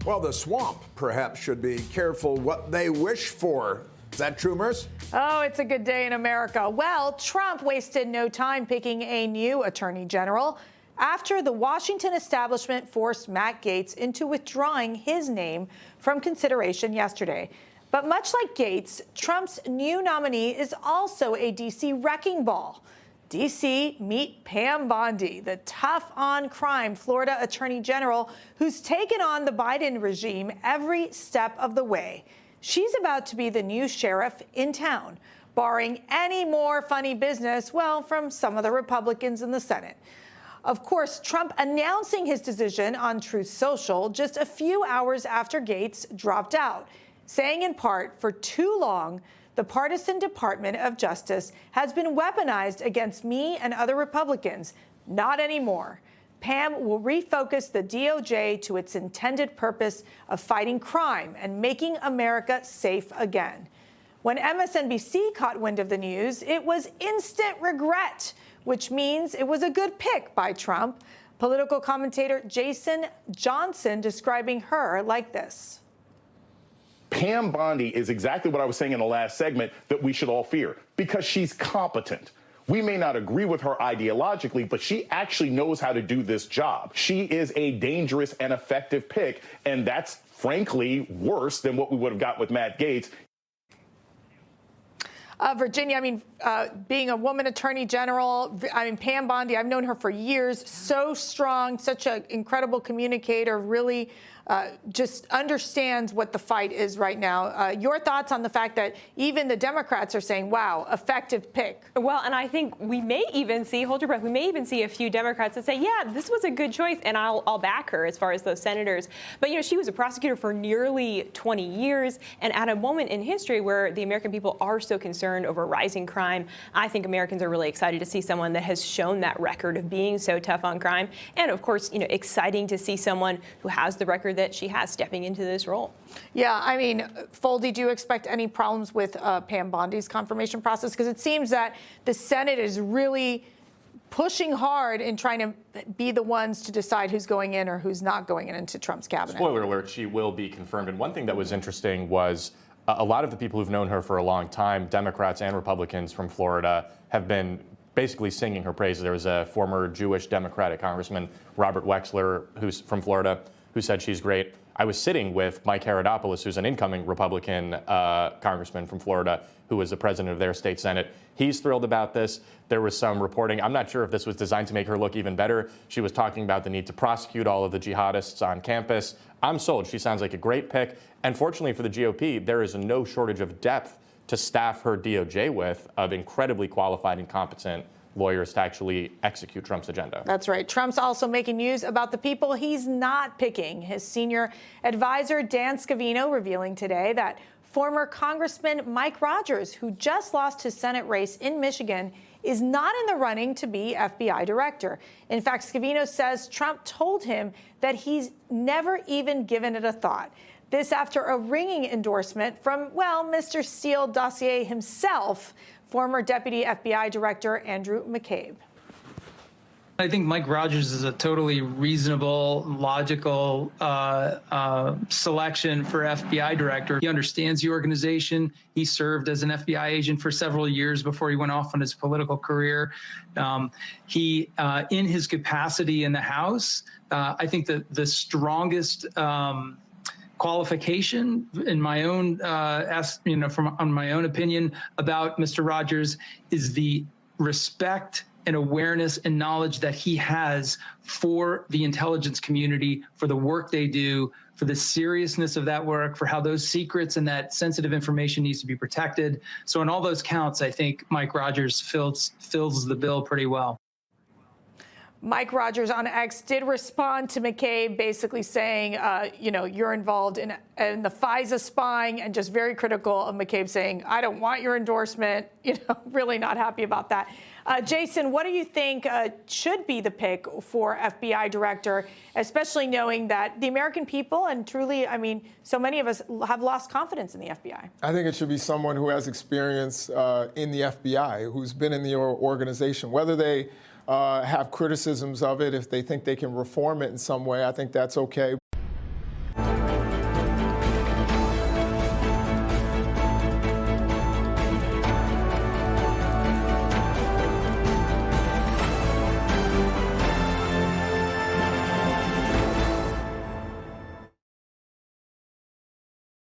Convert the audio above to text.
Well, the swamp perhaps should be careful what they wish for. Is that true, Merce? Oh, it's a good day in America. Well, Trump wasted no time picking a new attorney general after the Washington establishment forced Matt Gaetz into withdrawing his name from consideration yesterday. But much like Gaetz, Trump's new nominee is also a D.C. wrecking ball. D.C., meet Pam Bondi, the tough-on-crime Florida attorney general who's taken on the Biden regime every step of the way. She's about to be the new sheriff in town, barring any more funny business, well, from some of the Republicans in the Senate. Of course, Trump announcing his decision on Truth Social just a few hours after Gaetz dropped out, saying in part, for too long, the partisan Department of Justice has been weaponized against me and other Republicans. Not anymore. Pam will refocus the DOJ to its intended purpose of fighting crime and making America safe again. When MSNBC caught wind of the news, it was instant regret, which means it was a good pick by Trump. Political commentator Jason Johnson describing her like this. Pam Bondi is exactly what I was saying in the last segment that we should all fear, because she's competent. We may not agree with her ideologically, but she actually knows how to do this job. She is a dangerous and effective pick, and that's frankly worse than what we would have got with Matt Gaetz. Virginia, being a woman attorney general, Pam Bondi, I've known her for years, so strong, such an incredible communicator, really just understands what the fight is right now. Your thoughts on the fact that even the Democrats are saying, wow, effective pick? Well, and I think we may even see, hold your breath, we may even see a few Democrats that say, yeah, this was a good choice, and I'll back her as far as those senators. But, she was a prosecutor for nearly 20 years, and at a moment in history where the American people are so concerned over rising crime, I think Americans are really excited to see someone that has shown that record of being so tough on crime. And, of course, exciting to see someone who has the record that she has stepping into this role. Yeah, Foldi, do you expect any problems with Pam Bondi's confirmation process? Because it seems that the Senate is really pushing hard in trying to be the ones to decide who's going in or who's not going into Trump's cabinet. Spoiler alert, she will be confirmed. And one thing that was interesting was a lot of the people who've known her for a long time, Democrats and Republicans from Florida, have been basically singing her praises. There was a former Jewish Democratic Congressman, Robert Wexler, who's from Florida, who said she's great. I was sitting with Mike Herodopoulos, who's an incoming Republican congressman from Florida, who was the president of their state Senate. He's thrilled about this. There was some reporting. I'm not sure if this was designed to make her look even better. She was talking about the need to prosecute all of the jihadists on campus. I'm sold. She sounds like a great pick. And fortunately for the GOP, there is no shortage of depth to staff her DOJ with, of incredibly qualified and competent lawyers to actually execute Trump's agenda. That's right. Trump's also making news about the people he's not picking. His senior advisor, Dan Scavino, revealing today that former Congressman Mike Rogers, who just lost his Senate race in Michigan, is not in the running to be FBI director. In fact, Scavino says Trump told him that he's never even given it a thought. This after a ringing endorsement from, well, Mr. Steele dossier himself, former Deputy FBI Director Andrew McCabe. I think Mike Rogers is a totally reasonable, logical selection for FBI director. He understands the organization. He served as an FBI agent for several years before he went off on his political career. He, in his capacity in the House, I think that the strongest qualification in my own, on my own opinion about Mr. Rogers is the respect and awareness and knowledge that he has for the intelligence community, for the work they do, for the seriousness of that work, for how those secrets and that sensitive information needs to be protected. So in all those counts, I think Mike Rogers fills the bill pretty well. Mike Rogers on X did respond to McCabe, basically saying, you're involved in the FISA spying, and just very critical of McCabe, saying, I don't want your endorsement, really not happy about that. Jason, what do you think should be the pick for FBI director, especially knowing that the American people and truly, so many of us have lost confidence in the FBI? I think it should be someone who has experience in the FBI, who's been in the organization, whether they have criticisms of it, if they think they can reform it in some way, I think that's okay.